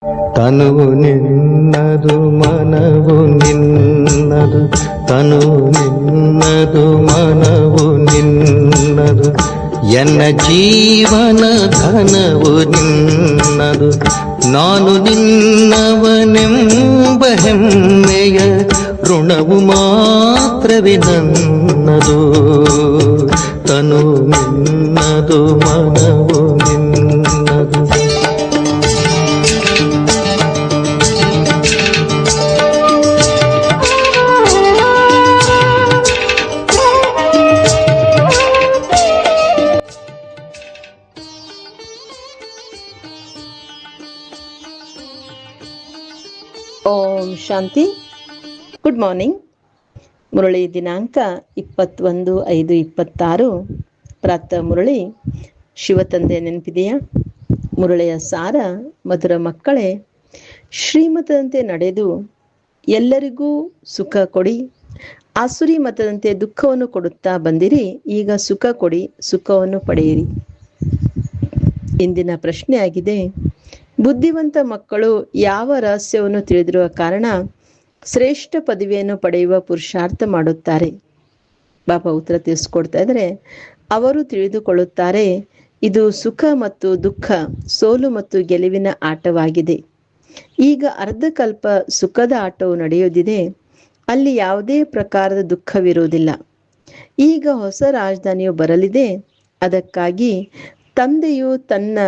ತನುವು ನಿನ್ನದು ಮನವು ನಿನ್ನದು, ತನುವು ನಿನ್ನದು ಮನವು ನಿನ್ನದು, ಎನ್ನ ಜೀವನ ಘನವು ನಿನ್ನದು. ನಾನು ನಿನ್ನವನೆಂಬ ಹೆಮ್ಮೆಯ ಋಣವು ಮಾತ್ರವೇ ನನ್ನದು. ತನು ನಿನ್ನದು ಮನವು ನಿನ್ನದು. ಓಂ ಶಾಂತಿ. Good morning. ಮುರಳಿ ದಿನಾಂಕ 21/5/26. ಪ್ರಾತಃ ಮುರಳಿ. ಶಿವತಂದೆ ನೆನಪಿದೆಯಾ? ಮುರಳಿಯ ಸಾರ: ಮಧುರ ಮಕ್ಕಳೇ, ಶ್ರೀಮತದಂತೆ ನಡೆದು ಎಲ್ಲರಿಗೂ ಸುಖ ಕೊಡಿ. ಆಸುರಿ ಮತದಂತೆ ದುಃಖವನ್ನು ಕೊಡುತ್ತಾ ಬಂದಿರಿ. ಈಗ ಸುಖ ಕೊಡಿ, ಸುಖವನ್ನು ಪಡೆಯಿರಿ. ಇಂದಿನ ಪ್ರಶ್ನೆಯಾಗಿದೆ: ಬುದ್ಧಿವಂತ ಮಕ್ಕಳು ಯಾವ ರಹಸ್ಯವನ್ನು ತಿಳಿದಿರುವ ಕಾರಣ ಶ್ರೇಷ್ಠ ಪದವಿಯನ್ನು ಪಡೆಯುವ ಪುರುಷಾರ್ಥ ಮಾಡುತ್ತಾರೆ? ಬಾಬಾ ಉತ್ತರ ತಿಳಿಸ್ಕೊಡ್ತಾ ಇದ್ದಾರೆ. ಅವರು ತಿಳಿದುಕೊಳ್ಳುತ್ತಾರೆ, ಇದು ಸುಖ ಮತ್ತು ದುಃಖ, ಸೋಲು ಮತ್ತು ಗೆಲುವಿನ ಆಟವಾಗಿದೆ. ಈಗ ಅರ್ಧಕಲ್ಪ ಸುಖದ ಆಟವು ನಡೆಯುವುದಿದೆ. ಅಲ್ಲಿ ಯಾವುದೇ ಪ್ರಕಾರದ ದುಃಖವಿರುವುದಿಲ್ಲ. ಈಗ ಹೊಸ ರಾಜಧಾನಿಯು ಬರಲಿದೆ. ಅದಕ್ಕಾಗಿ ತಂದೆಯು ತನ್ನ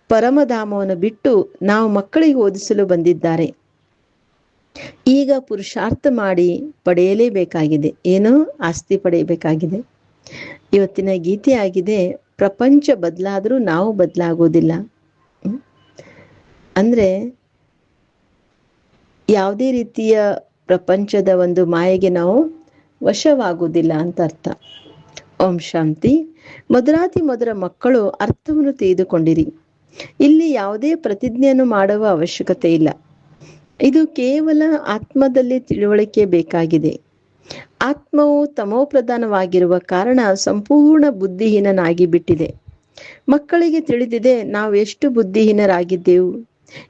ಪರಮಧಾಮವನ್ನು ಬಿಟ್ಟು ನಾವು ಮಕ್ಕಳಿಗೆ ಓದಿಸಲು ಬಂದಿದ್ದಾರೆ. ಈಗ ಪುರುಷಾರ್ಥ ಮಾಡಿ ಪಡೆಯಲೇಬೇಕಾಗಿದೆ. ಏನೋ ಆಸ್ತಿ ಪಡೆಯಬೇಕಾಗಿದೆ. ಇವತ್ತಿನ ಗೀತೆಯಾಗಿದೆ: ಪ್ರಪಂಚ ಬದಲಾದರೂ ನಾವು ಬದಲಾಗುವುದಿಲ್ಲ. ಅಂದ್ರೆ ಯಾವುದೇ ರೀತಿಯ ಪ್ರಪಂಚದ ಒಂದು ಮಾಯೆಗೆ ನಾವು ವಶವಾಗುವುದಿಲ್ಲ ಅಂತ ಅರ್ಥ. ಓಂ ಶಾಂತಿ. ಮಧುರಾತಿ ಮಧುರ ಮಕ್ಕಳು, ಅರ್ಥವನ್ನು ತೆಗೆದುಕೊಂಡಿರಿ. ಇಲ್ಲಿ ಯಾವುದೇ ಪ್ರತಿಜ್ಞೆಯನ್ನು ಮಾಡುವ ಅವಶ್ಯಕತೆ ಇಲ್ಲ. ಇದು ಕೇವಲ ಆತ್ಮದಲ್ಲಿ ತಿಳುವಳಿಕೆ ಬೇಕಾಗಿದೆ. ಆತ್ಮವು ತಮೋಪ್ರಧಾನವಾಗಿರುವ ಕಾರಣ ಸಂಪೂರ್ಣ ಬುದ್ಧಿಹೀನನಾಗಿ ಬಿಟ್ಟಿದೆ. ಮಕ್ಕಳಿಗೆ ತಿಳಿದಿದೆ ನಾವು ಎಷ್ಟು ಬುದ್ಧಿಹೀನರಾಗಿದ್ದೆವು,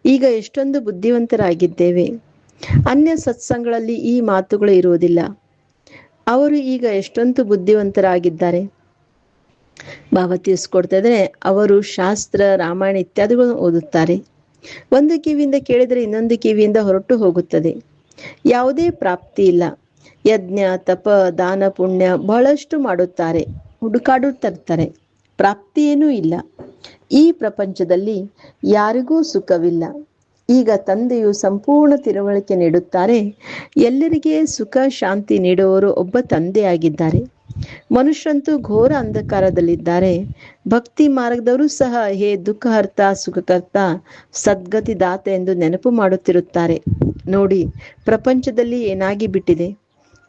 ಈಗ ಎಷ್ಟೊಂದು ಬುದ್ಧಿವಂತರಾಗಿದ್ದೇವೆ. ಅನ್ಯ ಸತ್ಸಂಗಗಳಲ್ಲಿ ಈ ಮಾತುಗಳು ಇರುವುದಿಲ್ಲ. ಅವರು ಈಗ ಎಷ್ಟೊಂದು ಬುದ್ಧಿವಂತರಾಗಿದ್ದಾರೆ. ಬಾಬಾ ತಿಳಿಸ್ಕೊಡ್ತಾ ಇದ್ರೆ, ಅವರು ಶಾಸ್ತ್ರ, ರಾಮಾಯಣ ಇತ್ಯಾದಿಗಳನ್ನು ಓದುತ್ತಾರೆ. ಒಂದು ಕಿವಿಯಿಂದ ಕೇಳಿದರೆ ಇನ್ನೊಂದು ಕಿವಿಯಿಂದ ಹೊರಟು ಹೋಗುತ್ತದೆ. ಯಾವುದೇ ಪ್ರಾಪ್ತಿ ಇಲ್ಲ. ಯಜ್ಞ, ತಪ, ದಾನ, ಪುಣ್ಯ ಬಹಳಷ್ಟು ಮಾಡುತ್ತಾರೆ, ಹುಡುಕಾಡುತ್ತಿರ್ತಾರೆ. ಪ್ರಾಪ್ತಿ ಏನೂ ಇಲ್ಲ. ಈ ಪ್ರಪಂಚದಲ್ಲಿ ಯಾರಿಗೂ ಸುಖವಿಲ್ಲ. ಈಗ ತಂದೆಯು ಸಂಪೂರ್ಣ ತಿಳುವಳಿಕೆ ನೀಡುತ್ತಾರೆ. ಎಲ್ಲರಿಗೆ ಸುಖ ಶಾಂತಿ ನೀಡುವವರು ಒಬ್ಬ ತಂದೆಯಾಗಿದ್ದಾರೆ. ಮನುಷ್ಯರಂತೂ ಘೋರ ಅಂಧಕಾರದಲ್ಲಿದ್ದಾರೆ. ಭಕ್ತಿ ಮಾರ್ಗದವರು ಸಹ ಹೇ ದುಃಖಹರ್ತ, ಸುಖಕರ್ತ, ಸದ್ಗತಿ ದಾತ ಎಂದು ನೆನಪು ಮಾಡುತ್ತಿರುತ್ತಾರೆ. ನೋಡಿ, ಪ್ರಪಂಚದಲ್ಲಿ ಏನಾಗಿ ಬಿಟ್ಟಿದೆ.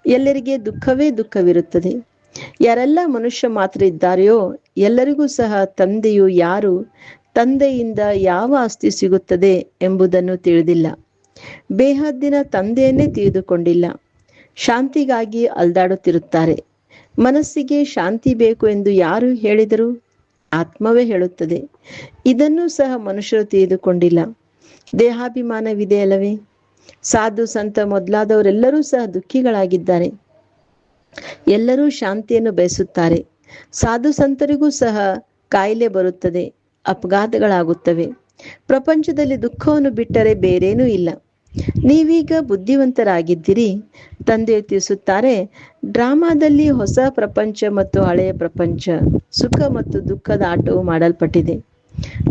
ಎಲ್ಲರಿಗೆ ದುಃಖವೇ ದುಃಖವಿರುತ್ತದೆ. ಯಾರೆಲ್ಲ ಮನುಷ್ಯ ಮಾತ್ರ ಇದ್ದಾರೆಯೋ ಎಲ್ಲರಿಗೂ ಸಹ ತಂದೆಯು ಯಾರು, ತಂದೆಯಿಂದ ಯಾವ ಆಸ್ತಿ ಸಿಗುತ್ತದೆ ಎಂಬುದನ್ನು ತಿಳಿದಿಲ್ಲ. ಬೇಹದ್ದಿನ ತಂದೆಯನ್ನೇ ತಿಳಿದುಕೊಂಡಿಲ್ಲ. ಶಾಂತಿಗಾಗಿ ಅಲ್ದಾಡುತ್ತಿರುತ್ತಾರೆ. ಮನಸ್ಸಿಗೆ ಶಾಂತಿ ಬೇಕು ಎಂದು ಯಾರು ಹೇಳಿದರು? ಆತ್ಮವೇ ಹೇಳುತ್ತದೆ. ಇದನ್ನು ಸಹ ಮನುಷ್ಯರು ತಿಳಿದುಕೊಂಡಿಲ್ಲ. ದೇಹಾಭಿಮಾನವಿದೆ ಅಲ್ಲವೇ? ಸಾಧು ಸಂತ ಮೊದಲಾದವರೆಲ್ಲರೂ ಸಹ ದುಃಖಿಗಳಾಗಿದ್ದಾರೆ. ಎಲ್ಲರೂ ಶಾಂತಿಯನ್ನು ಬಯಸುತ್ತಾರೆ. ಸಾಧು ಸಂತರಿಗೂ ಸಹ ಕಾಯಿಲೆ ಬರುತ್ತದೆ, ಅಪಘಾತಗಳಾಗುತ್ತವೆ. ಪ್ರಪಂಚದಲ್ಲಿ ದುಃಖವನ್ನು ಬಿಟ್ಟರೆ ಬೇರೇನೂ ಇಲ್ಲ. ನೀವೀಗ ಬುದ್ಧಿವಂತರಾಗಿದ್ದೀರಿ. ತಂದೆ ತಿಳಿಸುತ್ತಾರೆ, ಡ್ರಾಮಾದಲ್ಲಿ ಹೊಸ ಪ್ರಪಂಚ ಮತ್ತು ಹಳೆಯ ಪ್ರಪಂಚ, ಸುಖ ಮತ್ತು ದುಃಖದ ಆಟವು ಮಾಡಲ್ಪಟ್ಟಿದೆ.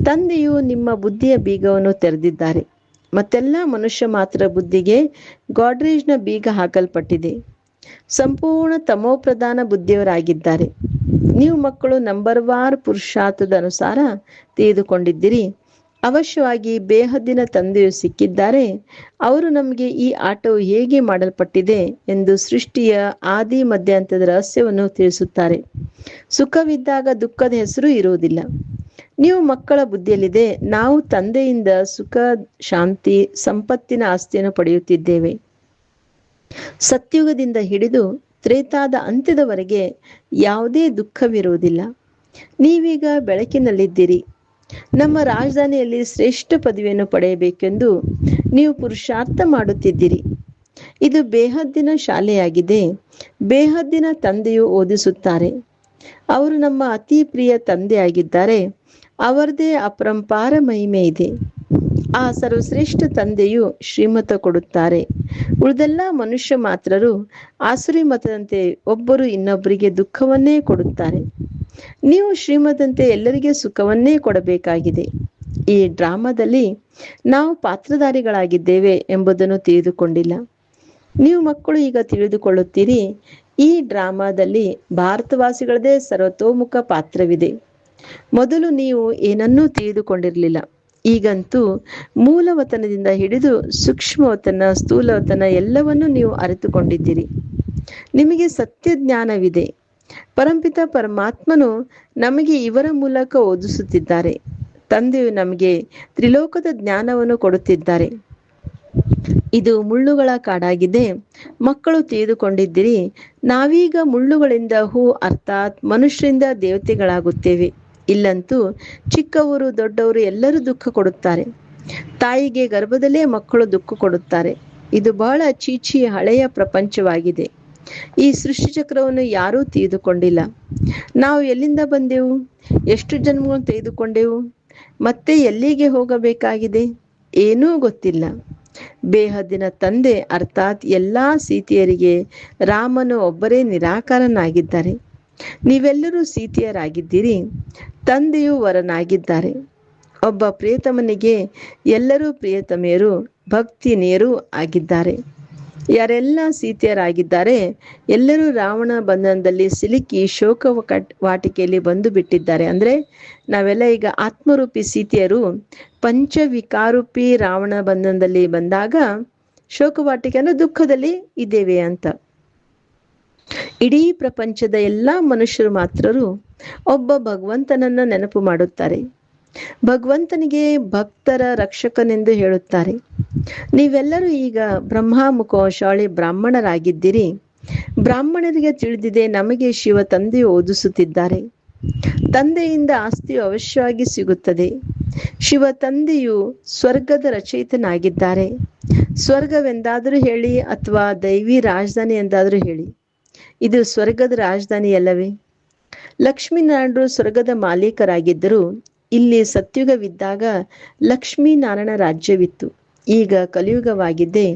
ತಂದೆಯು ನಿಮ್ಮ ಬುದ್ಧಿಯ ಬೀಗವನ್ನು ತೆರೆದಿದ್ದಾರೆ. ಮತ್ತೆಲ್ಲ ಮನುಷ್ಯ ಮಾತ್ರ ಬುದ್ಧಿಗೆ ಗಾಡ್ರೇಜ್ನ ಬೀಗ ಹಾಕಲ್ಪಟ್ಟಿದೆ. ಸಂಪೂರ್ಣ ತಮೋಪ್ರಧಾನ ಬುದ್ಧಿಯವರಾಗಿದ್ದಾರೆ. ನೀವು ಮಕ್ಕಳು ನಂಬರ್ ವಾರ್ ಪುರುಷಾರ್ಥದ ಅನುಸಾರ ತಿಳಿದುಕೊಂಡಿದ್ದೀರಿ. ಅವಶ್ಯವಾಗಿ ಬೇಹದ್ದಿನ ತಂದೆಯು ಸಿಕ್ಕಿದ್ದಾರೆ. ಅವರು ನಮಗೆ ಈ ಆಟವು ಹೇಗೆ ಮಾಡಲ್ಪಟ್ಟಿದೆ ಎಂದು ಸೃಷ್ಟಿಯ ಆದಿ ಮಧ್ಯಾಂತದ ರಹಸ್ಯವನ್ನು ತಿಳಿಸುತ್ತಾರೆ. ಸುಖವಿದ್ದಾಗ ದುಃಖದ ಹೆಸರು ಇರುವುದಿಲ್ಲ. ನೀವು ಮಕ್ಕಳ ಬುದ್ಧಿಯಲ್ಲಿದೆ, ನಾವು ತಂದೆಯಿಂದ ಸುಖ, ಶಾಂತಿ, ಸಂಪತ್ತಿನ ಆಸ್ತಿಯನ್ನು ಪಡೆಯುತ್ತಿದ್ದೇವೆ. ಸತ್ಯುಗದಿಂದ ಹಿಡಿದು ತ್ರೇತಾದ ಅಂತ್ಯದವರೆಗೆ ಯಾವುದೇ ದುಃಖವಿರುವುದಿಲ್ಲ. ನೀವೀಗ ಬೆಳಕಿನಲ್ಲಿದ್ದೀರಿ. ನಮ್ಮ ರಾಜಧಾನಿಯಲ್ಲಿ ಶ್ರೇಷ್ಠ ಪದವಿಯನ್ನು ಪಡೆಯಬೇಕೆಂದು ನೀವು ಪುರುಷಾರ್ಥ ಮಾಡುತ್ತಿದ್ದೀರಿ. ಇದು ಬೇಹದ್ದಿನ ಶಾಲೆಯಾಗಿದೆ. ಬೇಹದ್ದಿನ ತಂದೆಯು ಓದಿಸುತ್ತಾರೆ. ಅವರು ನಮ್ಮ ಅತಿ ಪ್ರಿಯ ತಂದೆಯಾಗಿದ್ದಾರೆ. ಅವರದೇ ಅಪರಂಪಾರ ಮಹಿಮೆ ಇದೆ. ಆ ಸರ್ವಶ್ರೇಷ್ಠ ತಂದೆಯು ಶ್ರೀಮತ ಕೊಡುತ್ತಾರೆ. ಉಳಿದೆಲ್ಲ ಮನುಷ್ಯ ಮಾತ್ರರು ಆಸುರಿ ಮತದಂತೆ ಒಬ್ಬರು ಇನ್ನೊಬ್ಬರಿಗೆ ದುಃಖವನ್ನೇ ಕೊಡುತ್ತಾರೆ. ನೀವು ಶ್ರೀಮತಂತೆ ಎಲ್ಲರಿಗೆ ಸುಖವನ್ನೇ ಕೊಡಬೇಕಾಗಿದೆ. ಈ ಡ್ರಾಮಾದಲ್ಲಿ ನಾವು ಪಾತ್ರಧಾರಿಗಳಾಗಿದ್ದೇವೆ ಎಂಬುದನ್ನು ತಿಳಿದುಕೊಂಡಿಲ್ಲ. ನೀವು ಮಕ್ಕಳು ಈಗ ತಿಳಿದುಕೊಳ್ಳುತ್ತೀರಿ. ಈ ಡ್ರಾಮಾದಲ್ಲಿ ಭಾರತವಾಸಿಗಳದೇ ಸರ್ವತೋಮುಖ ಪಾತ್ರವಿದೆ. ಮೊದಲು ನೀವು ಏನನ್ನೂ ತಿಳಿದುಕೊಂಡಿರಲಿಲ್ಲ. ಈಗಂತೂ ಮೂಲವತನದಿಂದ ಹಿಡಿದು ಸೂಕ್ಷ್ಮವತನ, ಸ್ಥೂಲವತನ ಎಲ್ಲವನ್ನೂ ನೀವು ಅರಿತುಕೊಂಡಿದ್ದೀರಿ. ನಿಮಗೆ ಸತ್ಯ ಜ್ಞಾನವಿದೆ. ಪರಂಪಿತ ಪರಮಾತ್ಮನು ನಮಗೆ ಇವರ ಮೂಲಕ ಓದಿಸುತ್ತಿದ್ದಾರೆ. ತಂದೆಯು ನಮಗೆ ತ್ರಿಲೋಕದ ಜ್ಞಾನವನ್ನು ಕೊಡುತ್ತಿದ್ದಾರೆ. ಇದು ಮುಳ್ಳುಗಳ ಕಾಡಾಗಿದೆ. ಮಕ್ಕಳು ತಿಳಿದುಕೊಂಡಿದ್ದೀರಿ. ನಾವೀಗ ಮುಳ್ಳುಗಳಿಂದ ಅರ್ಥಾತ್ ಮನುಷ್ಯರಿಂದ ದೇವತೆಗಳಾಗುತ್ತೇವೆ. ಇಲ್ಲಂತೂ ಚಿಕ್ಕವರು ದೊಡ್ಡವರು ಎಲ್ಲರೂ ದುಃಖ ಕೊಡುತ್ತಾರೆ. ತಾಯಿಗೆ ಗರ್ಭದಲ್ಲೇ ಮಕ್ಕಳು ದುಃಖ ಕೊಡುತ್ತಾರೆ. ಇದು ಬಹಳ ಚೀಚಿ ಹಳೆಯ ಪ್ರಪಂಚವಾಗಿದೆ. ಈ ಸೃಷ್ಟಿ ಚಕ್ರವನ್ನು ಯಾರೂ ತಿಳಿದುಕೊಂಡಿಲ್ಲ. ನಾವು ಎಲ್ಲಿಂದ ಬಂದೆವು, ಎಷ್ಟು ಜನ್ಮಗಳನ್ನು ತೆಗೆದುಕೊಂಡೆವು, ಮತ್ತೆ ಎಲ್ಲಿಗೆ ಹೋಗಬೇಕಾಗಿದೆ ಏನೂ ಗೊತ್ತಿಲ್ಲ. ಬೇಹದ್ದಿನ ತಂದೆ ಅರ್ಥಾತ್ ಎಲ್ಲಾ ಸೀತೆಯರಿಗೆ ರಾಮನು ಒಬ್ಬರೇ ನಿರಾಕಾರನಾಗಿದ್ದಾರೆ. ನೀವೆಲ್ಲರೂ ಸೀತೆಯರಾಗಿದ್ದೀರಿ. ತಂದೆಯು ವರನಾಗಿದ್ದಾರೆ. ಒಬ್ಬ ಪ್ರಿಯತಮನಿಗೆ ಎಲ್ಲರೂ ಪ್ರಿಯತಮೆಯರು, ಭಕ್ತಿನಿಯರೂ ಆಗಿದ್ದಾರೆ. ಯಾರೆಲ್ಲ ಸೀತೆಯರಾಗಿದ್ದಾರೆ ಎಲ್ಲರೂ ರಾವಣ ಬಂಧನದಲ್ಲಿ ಸಿಲುಕಿ ಶೋಕ ವಾಟಿಕೆಯಲ್ಲಿ ಬಂದು ಬಿಟ್ಟಿದ್ದಾರೆ. ಅಂದ್ರೆ ನಾವೆಲ್ಲ ಈಗ ಆತ್ಮರೂಪಿ ಸೀತೆಯರು ಪಂಚವಿಕಾರೂಪಿ ರಾವಣ ಬಂಧನದಲ್ಲಿ ಬಂದಾಗ ಶೋಕವಾಟಿಕೆ ಅಂದ್ರೆ ದುಃಖದಲ್ಲಿ ಇದ್ದೇವೆ ಅಂತ. ಇಡೀ ಪ್ರಪಂಚದ ಎಲ್ಲಾ ಮನುಷ್ಯರು ಮಾತ್ರರು ಒಬ್ಬ ಭಗವಂತನನ್ನ ನೆನಪು ಮಾಡುತ್ತಾರೆ. ಭಗವಂತನಿಗೆ ಭಕ್ತರ ರಕ್ಷಕನೆಂದು ಹೇಳುತ್ತಾರೆ. ನೀವೆಲ್ಲರೂ ಈಗ ಬ್ರಹ್ಮಮುಖಶಾಲಿ ಬ್ರಾಹ್ಮಣರಾಗಿದ್ದೀರಿ. ಬ್ರಾಹ್ಮಣರಿಗೆ ತಿಳಿದಿದೆ, ನಮಗೆ ಶಿವ ತಂದೆಯು ಓದಿಸುತ್ತಿದ್ದಾರೆ. ತಂದೆಯಿಂದ ಆಸ್ತಿಯು ಅವಶ್ಯವಾಗಿ ಸಿಗುತ್ತದೆ. ಶಿವ ತಂದೆಯು ಸ್ವರ್ಗದ ರಚಯಿತನಾಗಿದ್ದಾರೆ. ಸ್ವರ್ಗವೆಂದಾದರೂ ಹೇಳಿ ಅಥವಾ ದೈವಿ ರಾಜಧಾನಿ ಎಂದಾದರೂ ಹೇಳಿ, ಇದು ಸ್ವರ್ಗದ ರಾಜಧಾನಿಯಲ್ಲವೇ? ಲಕ್ಷ್ಮೀನಾರಾಯಣರು ಸ್ವರ್ಗದ ಮಾಲೀಕರಾಗಿದ್ದರು. ಇಲ್ಲಿ ಸತ್ಯುಗವಿದ್ದಾಗ ಲಕ್ಷ್ಮೀನಾರಾಯಣ ರಾಜ್ಯವಿತ್ತು. ಈಗ ಕಲಿಯುಗವಾಗಿದ್ದೆ.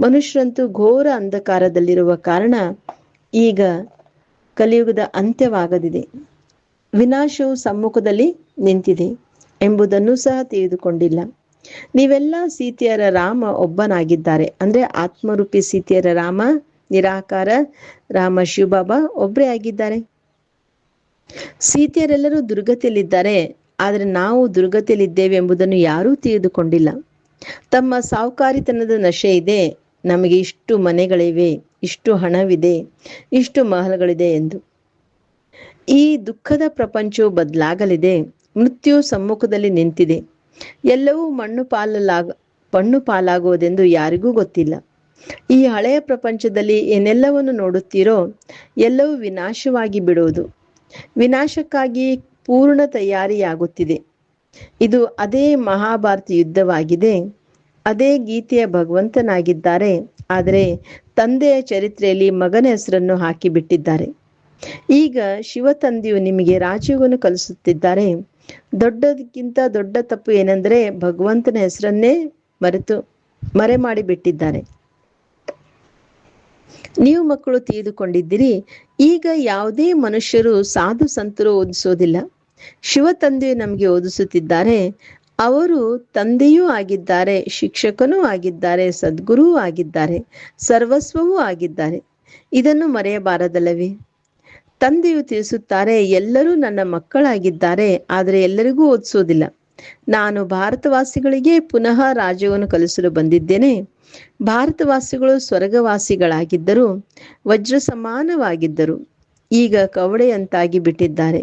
ಮನುಷ್ಯರಂತೂ ಘೋರ ಅಂಧಕಾರದಲ್ಲಿರುವ ಕಾರಣ ಈಗ ಕಲಿಯುಗದ ಅಂತ್ಯವಾಗದಿದೆ. ವಿನಾಶವು ಸಮ್ಮುಖದಲ್ಲಿ ನಿಂತಿದೆ ಎಂಬುದನ್ನು ಸಹ ತಿಳಿದುಕೊಂಡಿಲ್ಲ. ನೀವೆಲ್ಲ ಸೀತೆಯರ ರಾಮ ಒಬ್ಬನಾಗಿದ್ದಾರೆ. ಅಂದ್ರೆ ಆತ್ಮರೂಪಿ ಸೀತೆಯರ ರಾಮ ನಿರಾಕಾರ ರಾಮ ಶಿವಬಾಬಾ ಒಬ್ಬರೇ ಆಗಿದ್ದಾರೆ. ಸೀತೆಯರೆಲ್ಲರೂ ದುರ್ಗತಿಯಲ್ಲಿದ್ದಾರೆ. ಆದರೆ ನಾವು ದುರ್ಗತಿಯಲ್ಲಿದ್ದೇವೆ ಎಂಬುದನ್ನು ಯಾರೂ ತಿಳಿದುಕೊಂಡಿಲ್ಲ. ತಮ್ಮ ಸಾಹುಕಾರಿತನದ ನಶೆ ಇದೆ. ನಮಗೆ ಇಷ್ಟು ಮನೆಗಳಿವೆ, ಇಷ್ಟು ಹಣವಿದೆ, ಇಷ್ಟು ಮಹಲ್ಗಳಿದೆ ಎಂದು. ಈ ದುಃಖದ ಪ್ರಪಂಚವು ಬದಲಾಗಲಿದೆ. ಮೃತ್ಯು ಸಮ್ಮುಖದಲ್ಲಿ ನಿಂತಿದೆ. ಎಲ್ಲವೂ ಮಣ್ಣು ಪಾಲಾಗುವುದೆಂದು ಯಾರಿಗೂ ಗೊತ್ತಿಲ್ಲ. ಈ ಹಳೆಯ ಪ್ರಪಂಚದಲ್ಲಿ ಏನೆಲ್ಲವನ್ನು ನೋಡುತ್ತೀರೋ ಎಲ್ಲವೂ ವಿನಾಶವಾಗಿ ಬಿಡುವುದು. ವಿನಾಶಕ್ಕಾಗಿ ಪೂರ್ಣ ತಯಾರಿಯಾಗುತ್ತಿದೆ. ಇದು ಅದೇ ಮಹಾಭಾರತ ಯುದ್ಧವಾಗಿದೆ. ಅದೇ ಗೀತೆಯ ಭಗವಂತನಾಗಿದ್ದಾರೆ. ಆದರೆ ತಂದೆಯ ಚರಿತ್ರೆಯಲ್ಲಿ ಮಗನ ಹೆಸರನ್ನು ಹಾಕಿಬಿಟ್ಟಿದ್ದಾರೆ. ಈಗ ಶಿವ ತಂದೆಯು ನಿಮಗೆ ರಾಜಯೋಗವನ್ನು ಕಲಿಸುತ್ತಿದ್ದಾರೆ. ದೊಡ್ಡದಕ್ಕಿಂತ ದೊಡ್ಡ ತಪ್ಪು ಏನೆಂದರೆ ಭಗವಂತನ ಹೆಸರನ್ನೇ ಮರೆ ಮಾಡಿಬಿಟ್ಟಿದ್ದಾರೆ. ನೀವು ಮಕ್ಕಳು ತಿಳಿದುಕೊಂಡಿದ್ದೀರಿ. ಈಗ ಯಾವುದೇ ಮನುಷ್ಯರು ಸಾಧು ಸಂತರು ಓದಿಸೋದಿಲ್ಲ. ಶಿವ ತಂದೆಯು ನಮಗೆ ಓದಿಸುತ್ತಿದ್ದಾರೆ. ಅವರು ತಂದೆಯೂ ಆಗಿದ್ದಾರೆ, ಶಿಕ್ಷಕನೂ ಆಗಿದ್ದಾರೆ, ಸದ್ಗುರೂ ಆಗಿದ್ದಾರೆ, ಸರ್ವಸ್ವವೂ ಆಗಿದ್ದಾರೆ. ಇದನ್ನು ಮರೆಯಬಾರದಲ್ಲವೇ? ತಂದೆಯು ತಿಳಿಸುತ್ತಾರೆ, ಎಲ್ಲರೂ ನನ್ನ ಮಕ್ಕಳಾಗಿದ್ದಾರೆ. ಆದರೆ ಎಲ್ಲರಿಗೂ ಓದಿಸೋದಿಲ್ಲ. ನಾನು ಭಾರತವಾಸಿಗಳಿಗೆ ಪುನಃ ರಾಜ್ಯವನ್ನು ಕಲಿಸಲು ಬಂದಿದ್ದೇನೆ. ಭಾರತವಾಸಿಗಳು ಸ್ವರ್ಗವಾಸಿಗಳಾಗಿದ್ದರು, ವಜ್ರ ಸಮಾನವಾಗಿದ್ದರು. ಈಗ ಕವಡೆಯಂತಾಗಿ ಬಿಟ್ಟಿದ್ದಾರೆ.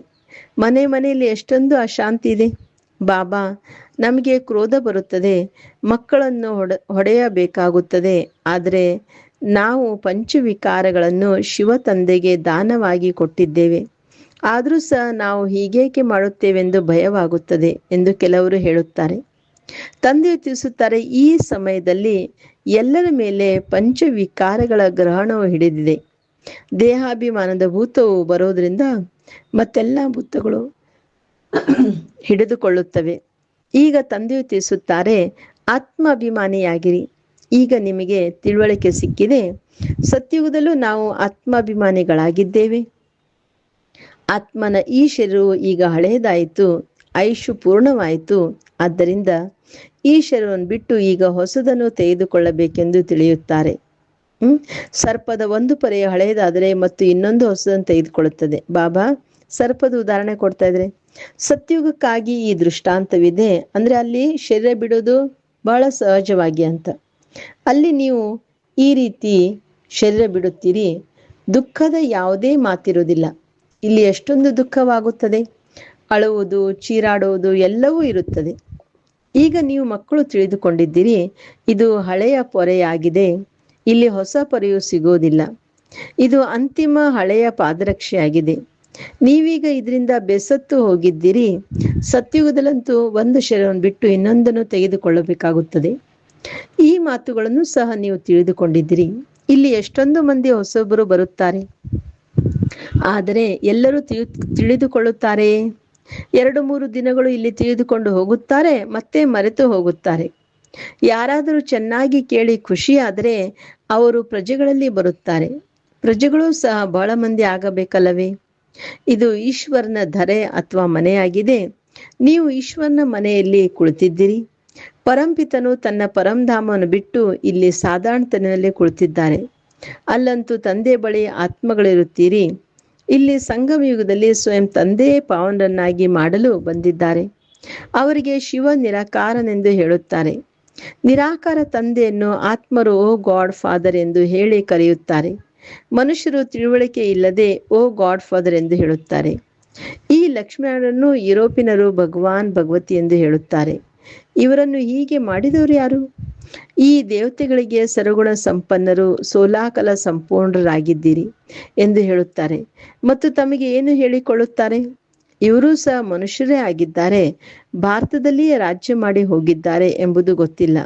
ಮನೆಯಲ್ಲಿ ಎಷ್ಟೊಂದು ಅಶಾಂತಿ ಇದೆ. ಬಾಬಾ, ನಮಗೆ ಕ್ರೋಧ ಬರುತ್ತದೆ, ಮಕ್ಕಳನ್ನು ಹೊಡೆಯಬೇಕಾಗುತ್ತದೆ. ಆದರೆ ನಾವು ಪಂಚವಿಕಾರಗಳನ್ನು ಶಿವ ತಂದೆಗೆ ದಾನವಾಗಿ ಕೊಟ್ಟಿದ್ದೇವೆ. ಆದರೂ ಸಹ ನಾವು ಹೀಗೇಕೆ ಮಾಡುತ್ತೇವೆಂದು ಭಯವಾಗುತ್ತದೆ ಎಂದು ಕೆಲವರು ಹೇಳುತ್ತಾರೆ. ತಂದೆಯು ತಿಳಿಸುತ್ತಾರೆ, ಈ ಸಮಯದಲ್ಲಿ ಎಲ್ಲರ ಮೇಲೆ ಪಂಚವಿಕಾರಗಳ ಗ್ರಹಣವು ಹಿಡಿದಿದೆ. ದೇಹಾಭಿಮಾನದ ಭೂತವು ಬರೋದ್ರಿಂದ ಮತ್ತೆಲ್ಲ ಭೂತಗಳು ಹಿಡಿದುಕೊಳ್ಳುತ್ತವೆ. ಈಗ ತಂದೆಯು ತಿಳಿಸುತ್ತಾರೆ, ಆತ್ಮಾಭಿಮಾನಿಯಾಗಿರಿ. ಈಗ ನಿಮಗೆ ತಿಳುವಳಿಕೆ ಸಿಕ್ಕಿದೆ. ಸತ್ಯುಗದಲ್ಲೂ ನಾವು ಆತ್ಮಾಭಿಮಾನಿಗಳಾಗಿದ್ದೇವೆ. ಆತ್ಮನ ಈ ಶರೀರವು ಈಗ ಹಳೆಯದಾಯಿತು, ಆಯುಷು ಪೂರ್ಣವಾಯಿತು. ಆದ್ದರಿಂದ ಈ ಶರೀರವನ್ನು ಬಿಟ್ಟು ಈಗ ಹೊಸದನ್ನು ತೆಗೆದುಕೊಳ್ಳಬೇಕೆಂದು ತಿಳಿಯುತ್ತಾರೆ. ಸರ್ಪದ ಒಂದು ಪರೆಯ ಹಳೆಯದಾದರೆ ಮತ್ತು ಇನ್ನೊಂದು ಹೊಸದನ್ನು ತೆಗೆದುಕೊಳ್ಳುತ್ತದೆ. ಬಾಬಾ ಸರ್ಪದ ಉದಾಹರಣೆ ಕೊಡ್ತಾ ಇದ್ರೆ, ಸತ್ಯುಗಕ್ಕಾಗಿ ಈ ದೃಷ್ಟಾಂತವಿದೆ. ಅಂದ್ರೆ ಅಲ್ಲಿ ಶರೀರ ಬಿಡೋದು ಬಹಳ ಸಹಜವಾಗಿ ಅಂತ. ಅಲ್ಲಿ ನೀವು ಈ ರೀತಿ ಶರೀರ ಬಿಡುತ್ತೀರಿ, ದುಃಖದ ಯಾವುದೇ ಮಾತಿರುವುದಿಲ್ಲ. ಇಲ್ಲಿ ಎಷ್ಟೊಂದು ದುಃಖವಾಗುತ್ತದೆ, ಅಳುವುದು, ಚೀರಾಡುವುದು ಎಲ್ಲವೂ ಇರುತ್ತದೆ. ಈಗ ನೀವು ಮಕ್ಕಳು ತಿಳಿದುಕೊಂಡಿದ್ದೀರಿ, ಇದು ಹಳೆಯ ಪೊರೆಯಾಗಿದೆ, ಇಲ್ಲಿ ಹೊಸ ಪೊರೆಯು ಸಿಗೋದಿಲ್ಲ. ಇದು ಅಂತಿಮ ಹಳೆಯ ಪಾದರಕ್ಷೆಯಾಗಿದೆ. ನೀವೀಗ ಇದರಿಂದ ಬೆಸತ್ತು ಹೋಗಿದ್ದೀರಿ. ಸತ್ಯುಗದಲ್ಲಂತೂ ಒಂದು ಶರೀರವನ್ನು ಬಿಟ್ಟು ಇನ್ನೊಂದನ್ನು ತೆಗೆದುಕೊಳ್ಳಬೇಕಾಗುತ್ತದೆ. ಈ ಮಾತುಗಳನ್ನು ಸಹ ನೀವು ತಿಳಿದುಕೊಂಡಿದ್ದೀರಿ. ಇಲ್ಲಿ ಎಷ್ಟೊಂದು ಮಂದಿ ಹೊಸೊಬ್ಬರು ಬರುತ್ತಾರೆ, ಆದರೆ ಎಲ್ಲರೂ ತಿಳಿದುಕೊಳ್ಳುತ್ತಾರೆಯೇ? 2-3 ದಿನಗಳು ಇಲ್ಲಿ ತಿಳಿದುಕೊಂಡು ಹೋಗುತ್ತಾರೆ, ಮತ್ತೆ ಮರೆತು ಹೋಗುತ್ತಾರೆ. ಯಾರಾದರೂ ಚೆನ್ನಾಗಿ ಕೇಳಿ ಖುಷಿಯಾದರೆ ಅವರು ಪ್ರಜೆಗಳಲ್ಲಿ ಬರುತ್ತಾರೆ. ಪ್ರಜೆಗಳು ಸಹ ಬಹಳ ಮಂದಿ ಆಗಬೇಕಲ್ಲವೇ? ಇದು ಈಶ್ವರನ ಧರೆ ಅಥವಾ ಮನೆಯಾಗಿದೆ. ನೀವು ಈಶ್ವರನ ಮನೆಯಲ್ಲಿ ಕುಳಿತಿದ್ದೀರಿ. ಪರಂಪಿತನು ತನ್ನ ಪರಂಧಾಮವನ್ನು ಬಿಟ್ಟು ಇಲ್ಲಿ ಸಾಧಾರಣತನಲ್ಲಿ ಕುಳಿತಿದ್ದಾರೆ. ಅಲ್ಲಂತೂ ತಂದೆ ಬಳಿ ಆತ್ಮಗಳಿರುತ್ತೀರಿ. ಇಲ್ಲಿ ಸಂಗಮ ಯುಗದಲ್ಲಿ ಸ್ವಯಂ ತಂದೆಯೇ ಪಾವನರನ್ನಾಗಿ ಮಾಡಲು ಬಂದಿದ್ದಾರೆ. ಅವರಿಗೆ ಶಿವ ನಿರಾಕಾರನೆಂದು ಹೇಳುತ್ತಾರೆ. ನಿರಾಕಾರ ತಂದೆಯನ್ನು ಆತ್ಮರು ಓ ಗಾಡ್ ಫಾದರ್ ಎಂದು ಹೇಳಿ ಕರೆಯುತ್ತಾರೆ. ಮನುಷ್ಯರು ತಿಳುವಳಿಕೆ ಇಲ್ಲದೆ ಓ ಗಾಡ್ ಫಾದರ್ ಎಂದು ಹೇಳುತ್ತಾರೆ. ಈ ಲಕ್ಷ್ಮಣರನ್ನು ಯುರೋಪಿನರು ಭಗವಾನ್ ಭಗವತಿ ಎಂದು ಹೇಳುತ್ತಾರೆ. ಇವರನ್ನು ಹೀಗೆ ಮಾಡಿದವರು ಯಾರು? ಈ ದೇವತೆಗಳಿಗೆ ಸರ್ವಗುಣ ಸಂಪನ್ನರು, ಸೋಲಾಕಲ ಸಂಪೂರ್ಣರಾಗಿದ್ದೀರಿ ಎಂದು ಹೇಳುತ್ತಾರೆ. ಮತ್ತು ತಮಗೆ ಏನು ಹೇಳಿಕೊಳ್ಳುತ್ತಾರೆ? ಇವರೂ ಸಹ ಮನುಷ್ಯರೇ ಆಗಿದ್ದಾರೆ, ಭಾರತದಲ್ಲಿಯೇ ರಾಜ್ಯ ಮಾಡಿ ಹೋಗಿದ್ದಾರೆ ಎಂಬುದು ಗೊತ್ತಿಲ್ಲ.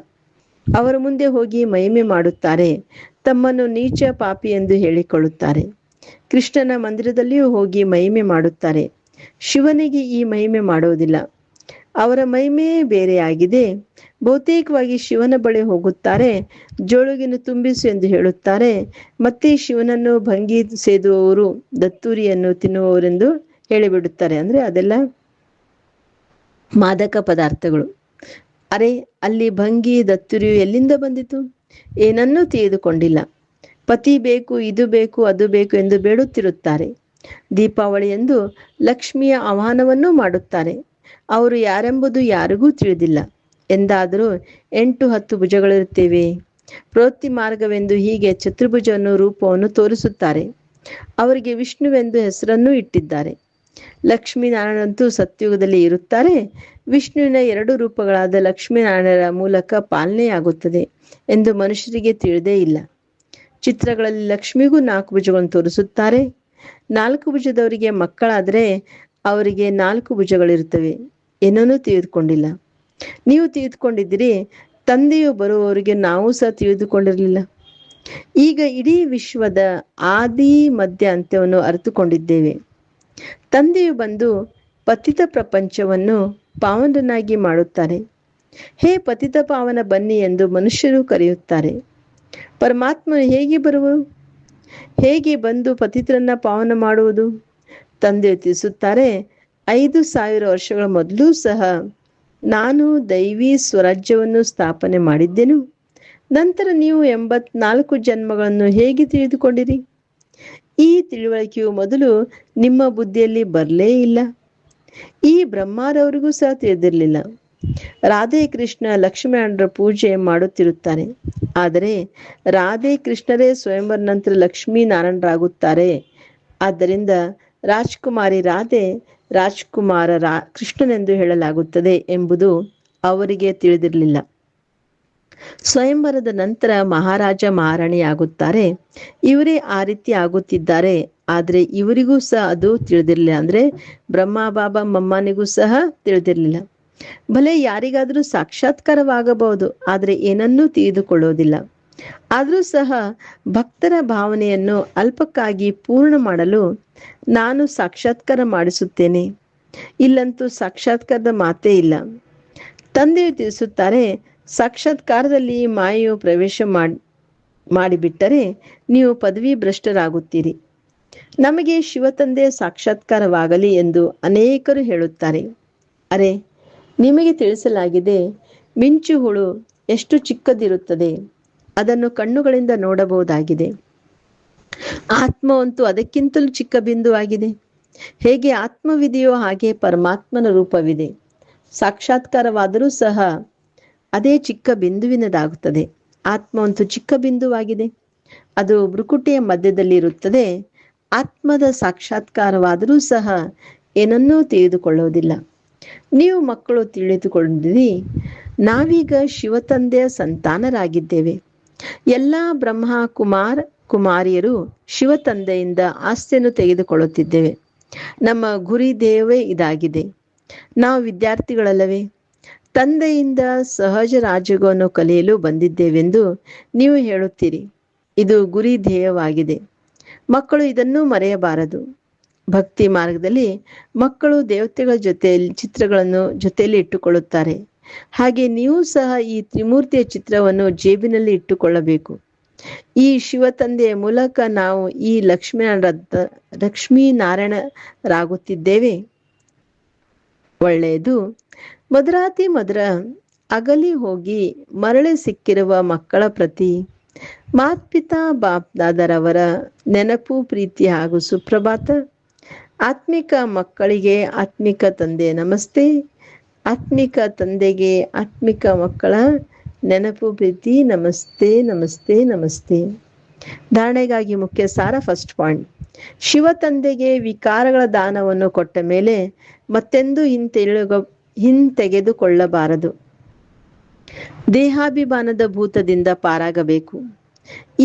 ಅವರ ಮುಂದೆ ಹೋಗಿ ಮಹಿಮೆ ಮಾಡುತ್ತಾರೆ. ತಮ್ಮನ್ನು ನೀಚ ಪಾಪಿ ಎಂದು ಹೇಳಿಕೊಳ್ಳುತ್ತಾರೆ. ಕೃಷ್ಣನ ಮಂದಿರದಲ್ಲಿಯೂ ಹೋಗಿ ಮಹಿಮೆ ಮಾಡುತ್ತಾರೆ. ಶಿವನಿಗೆ ಈ ಮಹಿಮೆ ಮಾಡುವುದಿಲ್ಲ. ಅವರ ಮಹಿಮೆಯೇ ಬೇರೆಯಾಗಿದೆ. ಬಹುತೇಕವಾಗಿ ಶಿವನ ಬಳಿ ಹೋಗುತ್ತಾರೆ, ಜೋಳುಗಿನ ತುಂಬಿಸು ಎಂದು ಹೇಳುತ್ತಾರೆ. ಮತ್ತೆ ಶಿವನನ್ನು ಭಂಗಿ ಸೇದುವವರು, ದತ್ತೂರಿಯನ್ನು ತಿನ್ನುವವರೆಂದು ಹೇಳಿಬಿಡುತ್ತಾರೆ. ಅಂದ್ರೆ ಅದೆಲ್ಲ ಮಾದಕ ಪದಾರ್ಥಗಳು. ಅರೆ, ಅಲ್ಲಿ ಭಂಗಿ ದತ್ತುರಿಯು ಎಲ್ಲಿಂದ ಬಂದಿತು? ಏನನ್ನೂ ತಿಳಿದುಕೊಂಡಿಲ್ಲ. ಪತಿ ಬೇಕು, ಇದು ಬೇಕು, ಅದು ಬೇಕು ಎಂದು ಬೇಡುತ್ತಿರುತ್ತಾರೆ. ದೀಪಾವಳಿ ಎಂದು ಲಕ್ಷ್ಮಿಯ ಆಹ್ವಾನವನ್ನೂ ಮಾಡುತ್ತಾರೆ. ಅವರು ಯಾರೆಂಬುದು ಯಾರಿಗೂ ತಿಳಿದಿಲ್ಲ. ಎಂದಾದರೂ 8-10 ಭುಜಗಳಿರುತ್ತೇವೆ. ಪ್ರವೃತ್ತಿ ಮಾರ್ಗವೆಂದು ಹೀಗೆ ಚತುರ್ಭುಜವನ್ನು ರೂಪವನ್ನು ತೋರಿಸುತ್ತಾರೆ. ಅವರಿಗೆ ವಿಷ್ಣುವೆಂದು ಹೆಸರನ್ನೂ ಇಟ್ಟಿದ್ದಾರೆ. ಲಕ್ಷ್ಮೀನಾರಾಯಣಂತೂ ಸತ್ಯುಗದಲ್ಲಿ ಇರುತ್ತಾರೆ. ವಿಷ್ಣುವಿನ 2 ರೂಪಗಳಾದ ಲಕ್ಷ್ಮೀನಾರಾಯಣರ ಮೂಲಕ ಪಾಲನೆಯಾಗುತ್ತದೆ ಎಂದು ಮನುಷ್ಯರಿಗೆ ತಿಳಿದೇ ಇಲ್ಲ. ಚಿತ್ರಗಳಲ್ಲಿ ಲಕ್ಷ್ಮಿಗೂ 4 ಭುಜಗಳನ್ನು ತೋರಿಸುತ್ತಾರೆ. 4 ಭುಜದವರಿಗೆ ಮಕ್ಕಳಾದರೆ ಅವರಿಗೆ 4 ಭುಜಗಳಿರುತ್ತವೆ. ಏನನ್ನೂ ತಿಳಿದುಕೊಂಡಿಲ್ಲ. ನೀವು ತಿಳಿದುಕೊಂಡಿದ್ದೀರಿ, ತಂದೆಯು ಬರುವವರಿಗೆ ನಾವು ಸಹ ತಿಳಿದುಕೊಂಡಿರಲಿಲ್ಲ. ಈಗ ಇಡೀ ವಿಶ್ವದ ಆದಿ ಮಧ್ಯ ಅಂತ್ಯವನ್ನು ಅರಿತುಕೊಂಡಿದ್ದೇವೆ. ತಂದೆಯು ಬಂದು ಪತಿತ ಪ್ರಪಂಚವನ್ನು ಪಾವನರನ್ನಾಗಿ ಮಾಡುತ್ತಾರೆ. ಹೇ ಪತಿತ ಪಾವನ ಬನ್ನಿ ಎಂದು ಮನುಷ್ಯರು ಕರೆಯುತ್ತಾರೆ. ಪರಮಾತ್ಮನು ಹೇಗೆ ಬರುವರು? ಹೇಗೆ ಬಂದು ಪತಿತರನ್ನ ಪಾವನ ಮಾಡುವುದು? ತಂದೆಯು ತಿಳಿಸುತ್ತಾರೆ, 5000 ವರ್ಷಗಳ ಮೊದಲು ಸಹ ನಾನು ದೈವಿ ಸ್ವರಾಜ್ಯವನ್ನು ಸ್ಥಾಪನೆ ಮಾಡಿದ್ದೆನು. ನಂತರ ನೀವು 84 ಜನ್ಮಗಳನ್ನು ಹೇಗೆ ತಿಳಿದುಕೊಂಡಿರಿ? ಈ ತಿಳುವಳಿಕೆಯು ಮೊದಲು ನಿಮ್ಮ ಬುದ್ಧಿಯಲ್ಲಿ ಬರಲೇ ಇಲ್ಲ. ಈ ಬ್ರಹ್ಮಾರವರಿಗೂ ಸಹ ತಿಳಿದಿರಲಿಲ್ಲ. ರಾಧೆ ಕೃಷ್ಣ ಲಕ್ಷ್ಮೀನಾರಾಯಣರ ಪೂಜೆ ಮಾಡುತ್ತಿರುತ್ತಾರೆ. ಆದರೆ ರಾಧೆ ಕೃಷ್ಣರೇ ಸ್ವಯಂವರ ನಂತರ ಲಕ್ಷ್ಮೀನಾರಾಯಣರಾಗುತ್ತಾರೆ. ಆದ್ದರಿಂದ ರಾಜ್ಕುಮಾರಿ ರಾಧೆ, ರಾಜ್ಕುಮಾರ ಕೃಷ್ಣನೆಂದು ಹೇಳಲಾಗುತ್ತದೆ ಎಂಬುದು ಅವರಿಗೆ ತಿಳಿದಿರಲಿಲ್ಲ. ಸ್ವಯಂವರದ ನಂತರ ಮಹಾರಾಜ ಮಹಾರಾಣಿ ಆಗುತ್ತಾರೆ. ಇವರೇ ಆ ರೀತಿ ಆಗುತ್ತಿದ್ದಾರೆ. ಆದರೆ ಇವರಿಗೂ ಸಹ ಅದು ತಿಳಿದಿರಲಿಲ್ಲ. ಅಂದರೆ ಬ್ರಹ್ಮ ಬಾಬಾ ಮಮ್ಮನಿಗೂ ಸಹ ತಿಳಿದಿರಲಿಲ್ಲ. ಭಲೆ ಯಾರಿಗಾದರೂ ಸಾಕ್ಷಾತ್ಕಾರವಾಗಬಹುದು, ಆದರೆ ಏನನ್ನೂ ತಿಳಿದುಕೊಳ್ಳೋದಿಲ್ಲ. ಆದರೂ ಸಹ ಭಕ್ತರ ಭಾವನೆಯನ್ನು ಅಲ್ಪಕ್ಕಾಗಿ ಪೂರ್ಣ ಮಾಡಲು ನಾನು ಸಾಕ್ಷಾತ್ಕಾರ ಮಾಡಿಸುತ್ತೇನೆ, ಇಲ್ಲಂತೂ ಸಾಕ್ಷಾತ್ಕಾರದ ಮಾತೇ ಇಲ್ಲ. ತಂದೆಯು ತಿಳಿಸುತ್ತಾರೆ, ಸಾಕ್ಷಾತ್ಕಾರದಲ್ಲಿ ಮಾಯೆಯು ಪ್ರವೇಶ ಮಾಡಿಬಿಟ್ಟರೆ ನೀವು ಪದವಿ ಭ್ರಷ್ಟರಾಗುತ್ತೀರಿ. ನಮಗೆ ಶಿವತಂದೆಯ ಸಾಕ್ಷಾತ್ಕಾರವಾಗಲಿ ಎಂದು ಅನೇಕರು ಹೇಳುತ್ತಾರೆ. ಅರೆ, ನಿಮಗೆ ತಿಳಿಸಲಾಗಿದೆ, ಮಿಂಚು ಹುಳು ಎಷ್ಟು ಚಿಕ್ಕದಿರುತ್ತದೆ, ಅದನ್ನು ಕಣ್ಣುಗಳಿಂದ ನೋಡಬಹುದಾಗಿದೆ. ಆತ್ಮವಂತೂ ಅದಕ್ಕಿಂತಲೂ ಚಿಕ್ಕ ಬಿಂದುವಾಗಿದೆ. ಹೇಗೆ ಆತ್ಮವಿದೆಯೋ ಹಾಗೆ ಪರಮಾತ್ಮನ ರೂಪವಿದೆ. ಸಾಕ್ಷಾತ್ಕಾರವಾದರೂ ಸಹ ಅದೇ ಚಿಕ್ಕ ಬಿಂದುವಿನದಾಗುತ್ತದೆ. ಆತ್ಮವಂತೂ ಚಿಕ್ಕ ಬಿಂದುವಾಗಿದೆ, ಅದು ಭ್ರುಕುಟಿಯ ಮಧ್ಯದಲ್ಲಿ ಇರುತ್ತದೆ. ಆತ್ಮದ ಸಾಕ್ಷಾತ್ಕಾರವಾದರೂ ಸಹ ಏನನ್ನೂ ತಿಳಿದುಕೊಳ್ಳುವುದಿಲ್ಲ. ನೀವು ಮಕ್ಕಳು ತಿಳಿದುಕೊಂಡಿರಿ, ನಾವೀಗ ಶಿವತಂದೆಯ ಸಂತಾನರಾಗಿದ್ದೇವೆ. ಎಲ್ಲ ಬ್ರಹ್ಮ ಕುಮಾರಿಯರು ಶಿವತಂದೆಯಿಂದ ಆಸ್ತಿಯನ್ನು ತೆಗೆದುಕೊಳ್ಳುತ್ತಿದ್ದೇವೆ. ನಮ್ಮ ಗುರಿ ಧ್ಯೇಯವೇ ಇದಾಗಿದೆ. ನಾವು ವಿದ್ಯಾರ್ಥಿಗಳಲ್ಲವೇ? ತಂದೆಯಿಂದ ಸಹಜ ರಾಜಯೋಗವನ್ನು ಕಲಿಯಲು ಬಂದಿದ್ದೇವೆಂದು ನೀವು ಹೇಳುತ್ತೀರಿ. ಇದು ಗುರಿ ಧ್ಯೇಯವಾಗಿದೆ. ಮಕ್ಕಳು ಇದನ್ನು ಮರೆಯಬಾರದು. ಭಕ್ತಿ ಮಾರ್ಗದಲ್ಲಿ ಮಕ್ಕಳು ದೇವತೆಗಳ ಜೊತೆಯಲ್ಲಿ ಚಿತ್ರಗಳನ್ನು ಜೊತೆಯಲ್ಲಿ ಇಟ್ಟುಕೊಳ್ಳುತ್ತಾರೆ. ಹಾಗೆ ನೀವು ಸಹ ಈ ತ್ರಿಮೂರ್ತಿಯ ಚಿತ್ರವನ್ನು ಜೇಬಿನಲ್ಲಿ ಇಟ್ಟುಕೊಳ್ಳಬೇಕು. ಈ ಶಿವತಂದೆಯ ಮೂಲಕ ನಾವು ಈ ಲಕ್ಷ್ಮೀನಾರಾಯಣರಾಗುತ್ತಿದ್ದೇವೆ. ಒಳ್ಳೆಯದು. ಮಧುರಾತಿ ಮಧುರ ಅಗಲಿ ಹೋಗಿ ಮರಳಿ ಸಿಕ್ಕಿರುವ ಮಕ್ಕಳ ಪ್ರತಿ ಮಾತ್ಪಿತಾ ಬಾಪ್ ದಾದರವರ ನೆನಪು, ಪ್ರೀತಿ ಹಾಗೂ ಸುಪ್ರಭಾತ. ಆತ್ಮಿಕ ಮಕ್ಕಳಿಗೆ ಆತ್ಮಿಕ ತಂದೆಯ ನಮಸ್ತೆ. ಆತ್ಮಿಕ ತಂದೆಗೆ ಆತ್ಮಿಕ ಮಕ್ಕಳ ನೆನಪು, ಪ್ರೀತಿ. ನಮಸ್ತೆ ನಮಸ್ತೆ ನಮಸ್ತೆ. ಧಾರಣೆಗಾಗಿ ಮುಖ್ಯ ಸಾರ. ಫಸ್ಟ್ ಪಾಯಿಂಟ್, ಶಿವ ತಂದೆಗೆ ವಿಕಾರಗಳ ದಾನವನ್ನು ಕೊಟ್ಟ ಮೇಲೆ ಮತ್ತೆಂದು ಹಿಂತೆಗೆದುಕೊಳ್ಳಬಾರದು. ದೇಹಾಭಿಮಾನದ ಭೂತದಿಂದ ಪಾರಾಗಬೇಕು.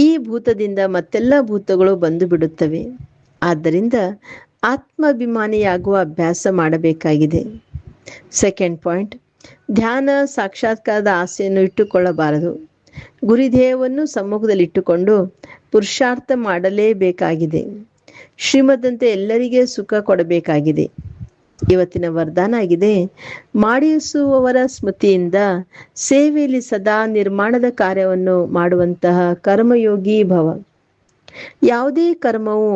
ಈ ಭೂತದಿಂದ ಮತ್ತೆಲ್ಲ ಭೂತಗಳು ಬಂದು ಬಿಡುತ್ತವೆ. ಆದ್ದರಿಂದ ಆತ್ಮಾಭಿಮಾನಿಯಾಗುವ ಅಭ್ಯಾಸ ಮಾಡಬೇಕಾಗಿದೆ. ಸೆಕೆಂಡ್ ಪಾಯಿಂಟ್, ಧ್ಯಾನ ಸಾಕ್ಷಾತ್ಕಾರದ ಆಸೆಯನ್ನು ಇಟ್ಟುಕೊಳ್ಳಬಾರದು. ಗುರಿಧ್ಯೇಯವನ್ನು ಸಮ್ಮುಖದಲ್ಲಿಟ್ಟುಕೊಂಡು ಪುರುಷಾರ್ಥ ಮಾಡಲೇಬೇಕಾಗಿದೆ. ಶ್ರೀಮದಂತೆ ಎಲ್ಲರಿಗೆ ಸುಖ ಕೊಡಬೇಕಾಗಿದೆ. ಇವತ್ತಿನ ವರದಾನ ಆಗಿದೆ, ಮಾಡಿಸುವವರ ಸ್ಮೃತಿಯಿಂದ ಸೇವೆಯಲ್ಲಿ ಸದಾ ನಿರ್ಮಾಣದ ಕಾರ್ಯವನ್ನು ಮಾಡುವಂತಹ ಕರ್ಮಯೋಗಿ ಭವ. ಯಾವುದೇ ಕರ್ಮವು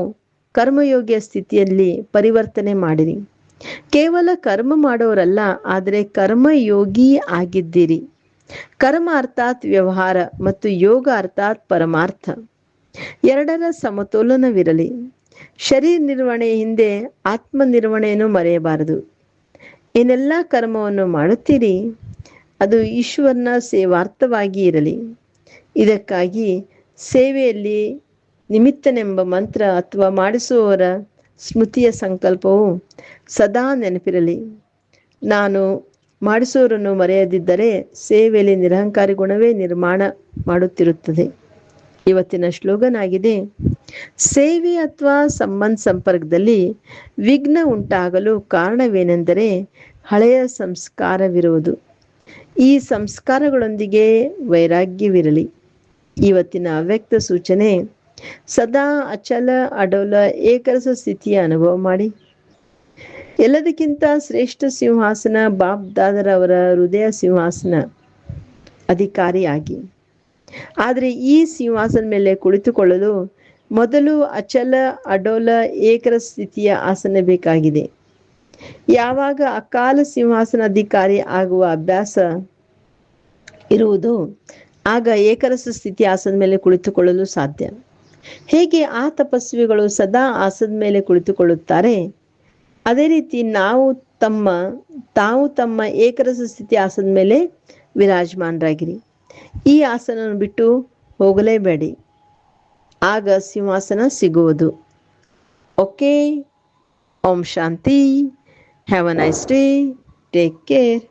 ಕರ್ಮಯೋಗಿಯ ಸ್ಥಿತಿಯಲ್ಲಿ ಪರಿವರ್ತನೆ ಮಾಡಿರಿ. ಕೇವಲ ಕರ್ಮ ಮಾಡೋರಲ್ಲ, ಆದರೆ ಕರ್ಮಯೋಗಿ ಆಗಿದ್ದೀರಿ. ಕರ್ಮ ಅರ್ಥಾತ್ ವ್ಯವಹಾರ ಮತ್ತು ಯೋಗ ಅರ್ಥಾತ್ ಪರಮಾರ್ಥ. ಎರಡರ ಸಮತೋಲನವಿರಲಿ. ಶರೀರ ನಿರ್ವಹಣೆ ಹಿಂದೆ ಆತ್ಮ ನಿರ್ವಹಣೆಯನ್ನು ಮರೆಯಬಾರದು. ಏನೆಲ್ಲ ಕರ್ಮವನ್ನು ಮಾಡುತ್ತೀರಿ ಅದು ಈಶ್ವರನ ಸೇವಾರ್ಥವಾಗಿ ಇರಲಿ. ಇದಕ್ಕಾಗಿ ಸೇವೆಯಲ್ಲಿ ನಿಮಿತ್ತನೆಂಬ ಮಂತ್ರ ಅಥವಾ ಮಾಡಿಸುವವರ ಸ್ಮೃತಿಯ ಸಂಕಲ್ಪವು ಸದಾ ನೆನಪಿರಲಿ. ನಾನು ಮಾಡಿಸುವವರನ್ನು ಮರೆಯದಿದ್ದರೆ ಸೇವೆಯಲ್ಲಿ ನಿರಹಂಕಾರಿ ಗುಣವೇ ನಿರ್ಮಾಣ ಮಾಡುತ್ತಿರುತ್ತದೆ. ಇವತ್ತಿನ ಶ್ಲೋಗನ್ ಆಗಿದೆ, ಸೇವೆ ಅಥವಾ ಸಂಪರ್ಕದಲ್ಲಿ ವಿಘ್ನ ಉಂಟಾಗಲು ಕಾರಣವೇನೆಂದರೆ ಹಳೆಯ ಸಂಸ್ಕಾರವಿರುವುದು. ಈ ಸಂಸ್ಕಾರಗಳೊಂದಿಗೆ ವೈರಾಗ್ಯವಿರಲಿ. ಇವತ್ತಿನ ಅವ್ಯಕ್ತ ಸೂಚನೆ, ಸದಾ ಅಚಲ ಅಡೋಲ ಏಕರಸ ಸ್ಥಿತಿಯ ಅನುಭವ ಮಾಡಿ. ಎಲ್ಲದಕ್ಕಿಂತ ಶ್ರೇಷ್ಠ ಸಿಂಹಾಸನ ಬಾಪ್ ದಾದರವರ ಹೃದಯ ಸಿಂಹಾಸನ ಅಧಿಕಾರಿಯಾಗಿ. ಆದರೆ ಈ ಸಿಂಹಾಸನ ಮೇಲೆ ಕುಳಿತುಕೊಳ್ಳಲು ಮೊದಲು ಅಚಲ ಅಡೋಲ ಏಕರ ಸ್ಥಿತಿಯ ಆಸನ ಬೇಕಾಗಿದೆ. ಯಾವಾಗ ಅಕಾಲ ಸಿಂಹಾಸನ ಅಧಿಕಾರಿ ಆಗುವ ಅಭ್ಯಾಸ ಇರುವುದು, ಆಗ ಏಕರಸ ಸ್ಥಿತಿ ಆಸನದ ಮೇಲೆ ಕುಳಿತುಕೊಳ್ಳಲು ಸಾಧ್ಯ. ಹೇಗೆ ಆ ತಪಸ್ವಿಗಳು ಸದಾ ಆಸನದ ಮೇಲೆ ಕುಳಿತುಕೊಳ್ಳುತ್ತಾರೆ, ಅದೇ ರೀತಿ ತಾವು ತಮ್ಮ ಏಕರಸ ಸ್ಥಿತಿ ಆಸನದ ಮೇಲೆ ವಿರಾಜಮಾನರಾಗಿರಿ. ಈ ಆಸನವನ್ನು ಬಿಟ್ಟು ಹೋಗಲೇಬೇಡಿ, ಆಗ ಸಿಂಹಾಸನ ಸಿಗುವುದು. Okay. Om Shanti. Have a nice day. Take care.